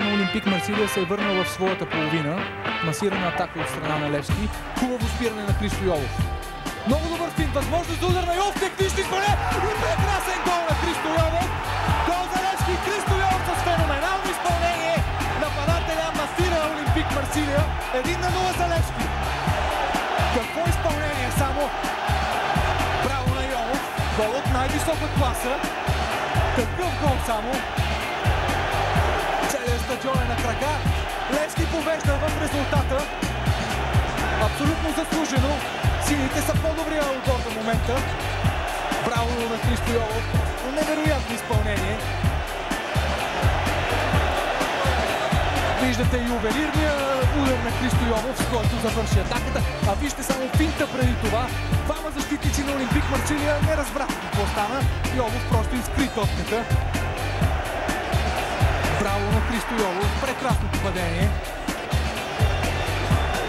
на Олимпик Марсилия се е върнал в своята половина. Масирана атака от страна на Левски. Хубаво спиране на Христо Йолов. Много добър финт, възможност за удар на Йолов, технически изпълнение и прекрасен гол на Христо Йолов. Гол за Левски, Христо Йолов с феноменално изпълнение. Нападателя масира Олимпик Марсилия. 1-0 за Левски. Какво изпълнение само. Браво на Йолов. Гол от най-висока класа. Такъв гол само. Целият стадион е на крага. Левски повежда в резултата. Абсолютно заслужено. Сините са по-добрия отбор до момента. Браво на Христо Йолов. Невероятно изпълнение. Виждате ювелирния удар на Христо Йолов, с който завърши атаката. А вижте само финта преди това. Двама защитници на Олимпик Марсилия не разбраха какво стана. Йолов просто изкри топката. Браво на Христо Йолов. Прекрасното падение.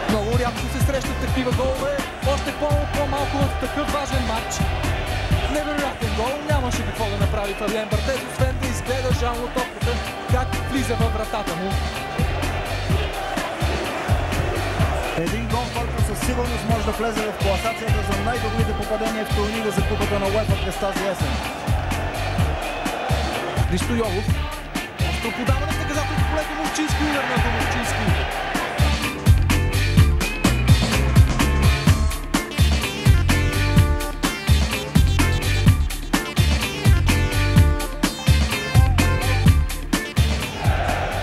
Много рядко се срещат такива голове. Още по-малко от такъв важен матч. Невероятен гол. Нямаше какво да направи Фабиен Бартез, освен да изгледа жално топката, как влиза във вратата му. Един гол, който със сигурност може да влезе в класацията за най-добрите попадения в турнира за купата на УЕФА през тази есен. Христо Йолов. Остро подаване в наказателното поле. Домовчийски удар на Домовчийски.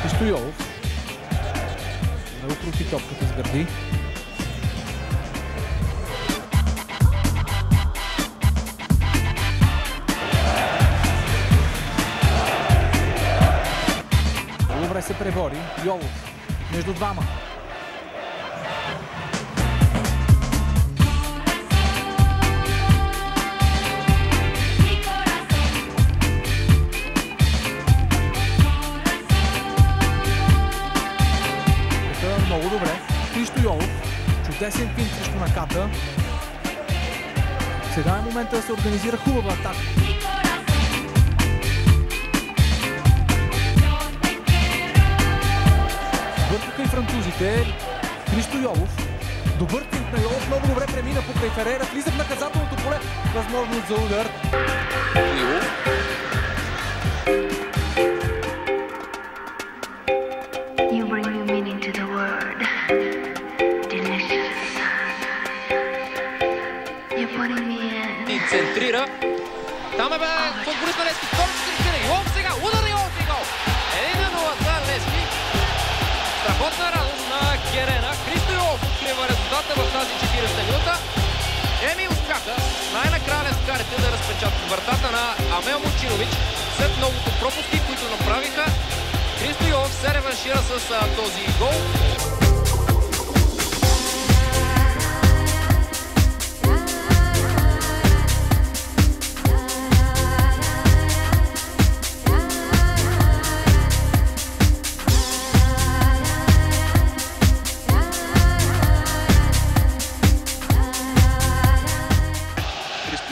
Христо Йолов. Много крути топката с гърди. Добре се пребори. Йолов между двама. Много добре. Христо Йолов. Чудесен финт срещу Наката. Сега е момента да се организира хубава атака. Бъркаха и французите. Христо Йолов. Добър финт на Йолов. Много добре премина покрай Ферера. Влиза в наказателното поле. Възможност за удар. И центрира. Там е футболист на Левски. Втори центрира. Йолов сега. Удар на Йолов и гол. 1-0 за Левски. Страхотна радост на Керена. Христо Йолов открива резултата в тази 40-та минута. Еми успяха най-накрая левскарите да разпечатат вратата на Амел Мочинович. След многото пропуски, които направиха, Христо Йолов се реваншира с този гол.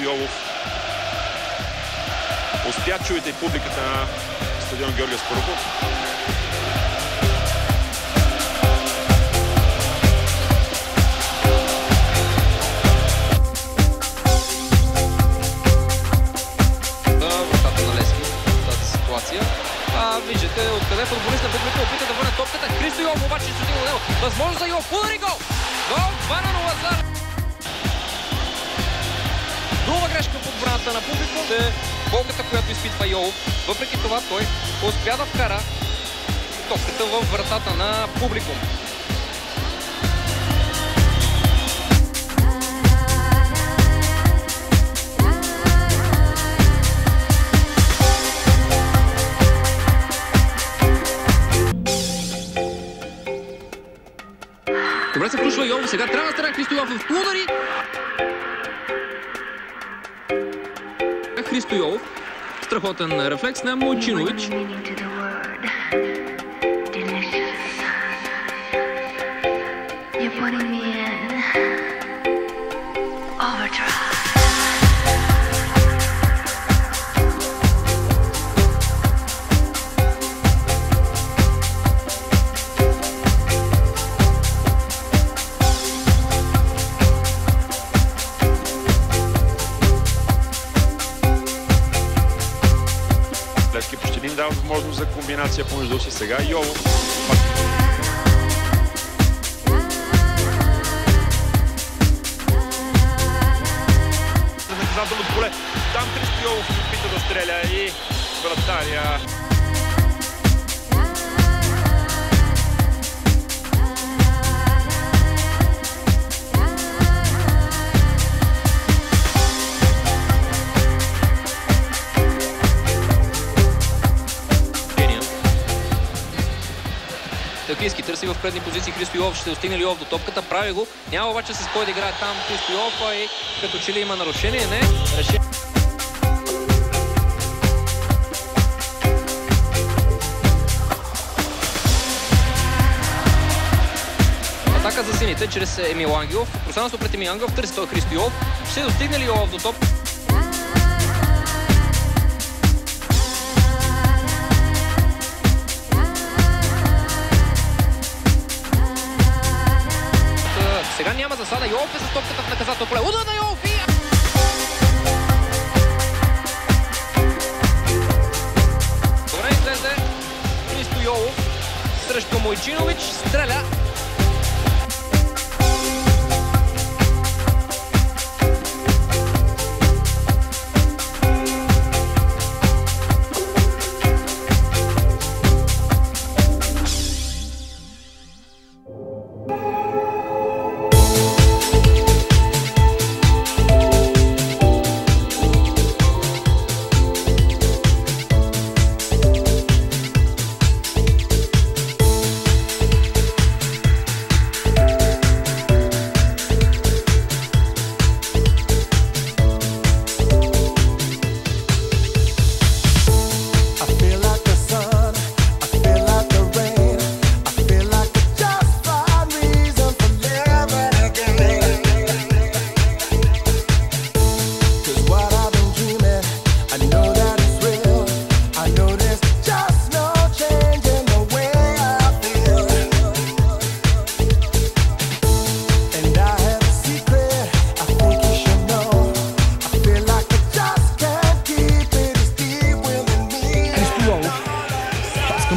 Йолов успя, чуете и публиката на стадион Георги Аспарухов. Вратата на Левски в тази ситуация. Виждате откъде футболист на публика опита да върне топката. Христо Йолов обаче се стигна до него. Възможно за Йолов. Удар и гол! Гол 2-0 за друга грешка в отбраната на публика. Болката, която изпитва Йолов. Въпреки това той успя да вкара топката в вратата на публикум. Добре се включва Йолов. Сега трябва да стара Христо Йолов в удари. Христо Йолов. Страхотен рефлекс на Мочинович. комбинация помежду си сега. Йолов. За наказателното поле. Там Христо Йолов се опита да стреля и вратаря. Телкийски търси в предни позиции Христо Йолов. Ще достигне ли Йолов до топката? Прави го. Няма обаче с кой да играе там Христо Йолов, и като че ли има нарушение? Не. Атака за сините чрез Емил Ангелов. Пространство пред Емил Ангелов. Търси той Христо Йолов. Ще достигне ли Йолов до топката? Сега няма засада. Йолов е с топката в наказателно поле. Удар на Йолов и... Добре излезе Христо Йолов срещу Мойчинович. Стреля.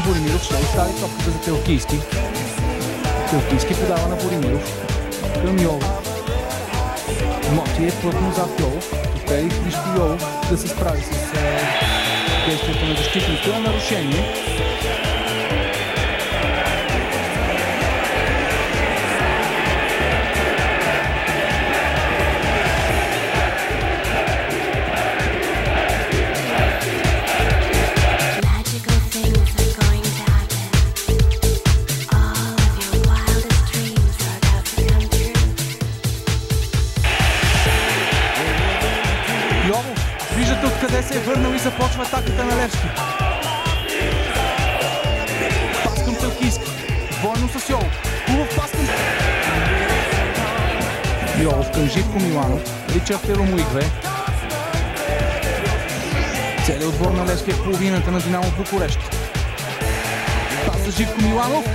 Боримиров ще остави топката за Телкийски. Телкийски подава на Боримиров към Йолов. Моти е плътно зад Йолов. Успели Христо Йолов да се справи с действието на защитника. Нарушение. Виждате откъде се е върнал и започва атаката на Левски. Пас към Телкийски. Двойно с Йолов. Хубав пас към... Йолов към Живко Миланов. Ричард Еромуигве. Целият отбор на Левски е в половината на Динамо Букурещ. Пас за Живко Миланов.